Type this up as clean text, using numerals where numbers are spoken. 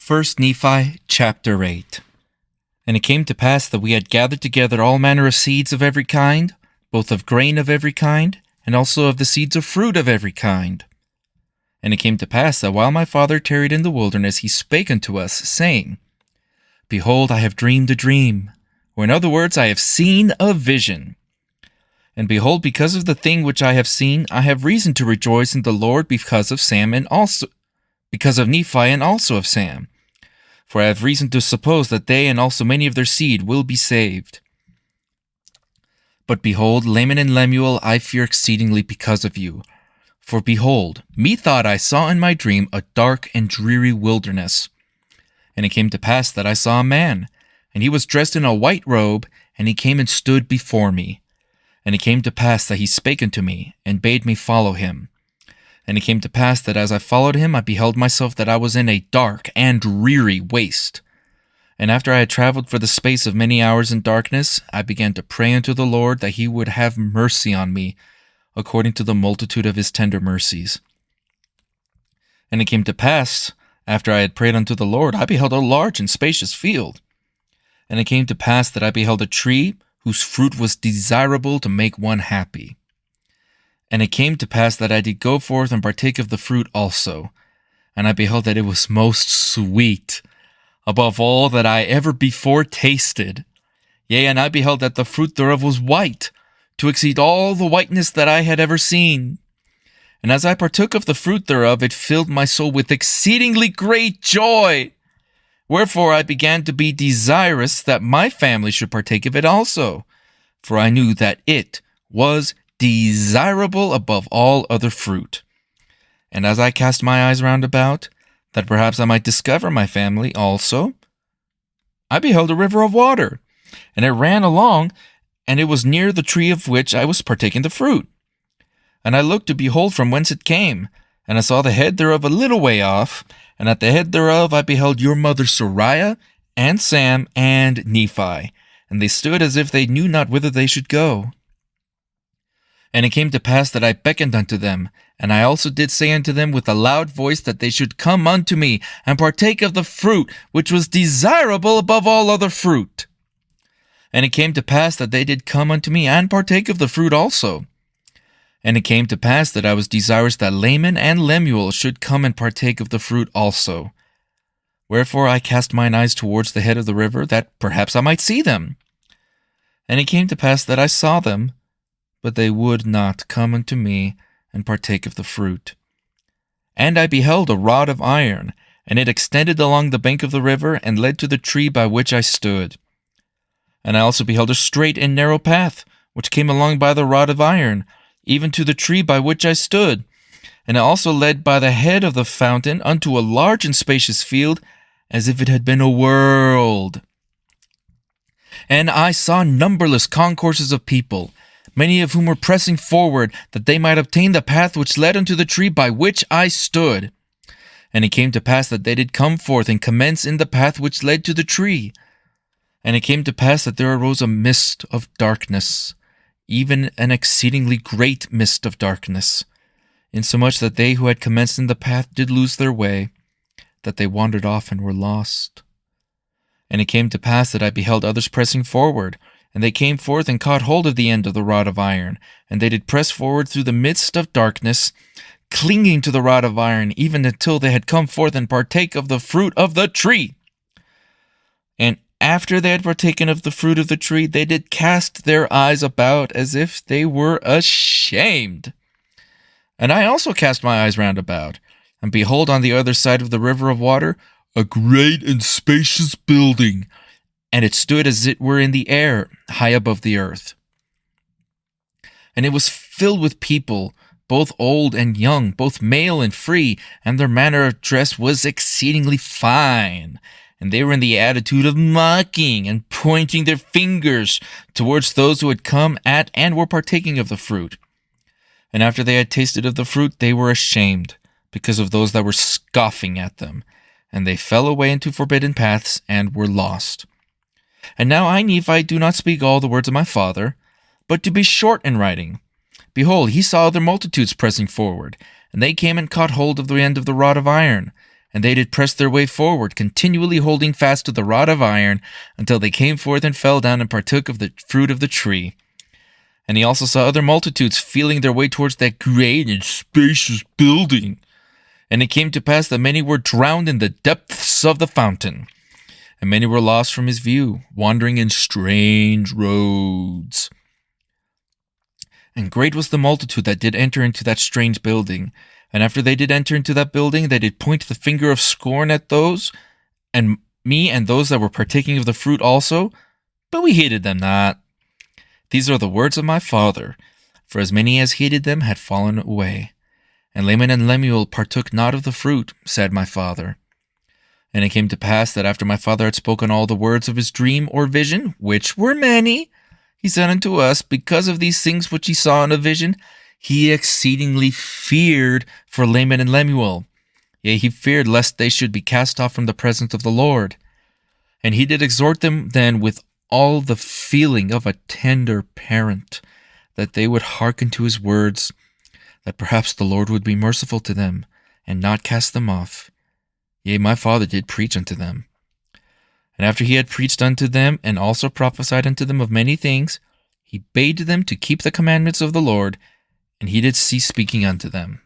1 Nephi chapter 8. And it came to pass that we had gathered together all manner of seeds of every kind, both of grain of every kind, and also of the seeds of fruit of every kind. And it came to pass that while my father tarried in the wilderness, he spake unto us, saying, Behold, I have dreamed a dream, or in other words, I have seen a vision. And behold, because of the thing which I have seen, I have reason to rejoice in the Lord because of Nephi and also of Sam. For I have reason to suppose that they and also many of their seed will be saved. But behold, Laman and Lemuel I fear exceedingly because of you. For behold, methought I saw in my dream a dark and dreary wilderness. And it came to pass that I saw a man, and he was dressed in a white robe, and he came and stood before me. And it came to pass that he spake unto me, and bade me follow him. And it came to pass that as I followed him, I beheld myself that I was in a dark and dreary waste. And after I had traveled for the space of many hours in darkness, I began to pray unto the Lord that he would have mercy on me, according to the multitude of his tender mercies. And it came to pass, after I had prayed unto the Lord, I beheld a large and spacious field. And it came to pass that I beheld a tree whose fruit was desirable to make one happy. And it came to pass that I did go forth and partake of the fruit also. And I beheld that it was most sweet, above all that I ever before tasted. Yea, and I beheld that the fruit thereof was white, to exceed all the whiteness that I had ever seen. And as I partook of the fruit thereof, it filled my soul with exceedingly great joy. Wherefore I began to be desirous that my family should partake of it also, for I knew that it was desirable above all other fruit. And as I cast my eyes round about, that perhaps I might discover my family also, I beheld a river of water, and it ran along, and it was near the tree of which I was partaking the fruit. And I looked to behold from whence it came, and I saw the head thereof a little way off, and at the head thereof I beheld your mother Sariah, and Sam, and Nephi, and they stood as if they knew not whither they should go. And it came to pass that I beckoned unto them, and I also did say unto them with a loud voice that they should come unto me, and partake of the fruit which was desirable above all other fruit. And it came to pass that they did come unto me, and partake of the fruit also. And it came to pass that I was desirous that Laman and Lemuel should come and partake of the fruit also. Wherefore I cast mine eyes towards the head of the river, that perhaps I might see them. And it came to pass that I saw them, but they would not come unto me and partake of the fruit. And I beheld a rod of iron, and it extended along the bank of the river, and led to the tree by which I stood. And I also beheld a straight and narrow path, which came along by the rod of iron, even to the tree by which I stood. And it also led by the head of the fountain unto a large and spacious field, as if it had been a world. And I saw numberless concourses of people, many of whom were pressing forward, that they might obtain the path which led unto the tree by which I stood. And it came to pass that they did come forth and commence in the path which led to the tree. And it came to pass that there arose a mist of darkness, even an exceedingly great mist of darkness, insomuch that they who had commenced in the path did lose their way, that they wandered off and were lost. And it came to pass that I beheld others pressing forward, and they came forth and caught hold of the end of the rod of iron, and they did press forward through the midst of darkness, clinging to the rod of iron, even until they had come forth and partake of the fruit of the tree. And after they had partaken of the fruit of the tree, they did cast their eyes about as if they were ashamed. And I also cast my eyes round about, and behold, on the other side of the river of water, a great and spacious building, and it stood as it were in the air, high above the earth. And it was filled with people, both old and young, both male and free, and their manner of dress was exceedingly fine. And they were in the attitude of mocking and pointing their fingers towards those who had come at and were partaking of the fruit. And after they had tasted of the fruit, they were ashamed, because of those that were scoffing at them. And they fell away into forbidden paths and were lost. And now I, Nephi, do not speak all the words of my father, but to be short in writing. Behold, he saw other multitudes pressing forward, and they came and caught hold of the end of the rod of iron, And they did press their way forward, continually holding fast to the rod of iron, until they came forth and fell down and partook of the fruit of the tree. And he also saw other multitudes feeling their way towards that great and spacious building. And it came to pass that many were drowned in the depths of the fountain, and many were lost from his view, wandering in strange roads. And great was the multitude that did enter into that strange building. And after they did enter into that building, they did point the finger of scorn at those, and me and those that were partaking of the fruit also, but we hated them not. These are the words of my father, for as many as hated them had fallen away. And Laman and Lemuel partook not of the fruit, said my father. And it came to pass that after my father had spoken all the words of his dream or vision, which were many, he said unto us, because of these things which he saw in a vision, he exceedingly feared for Laman and Lemuel. Yea, he feared lest they should be cast off from the presence of the Lord. And he did exhort them then with all the feeling of a tender parent, that they would hearken to his words, that perhaps the Lord would be merciful to them, and not cast them off. Yea, my father did preach unto them. And after he had preached unto them, and also prophesied unto them of many things, he bade them to keep the commandments of the Lord, and he did cease speaking unto them.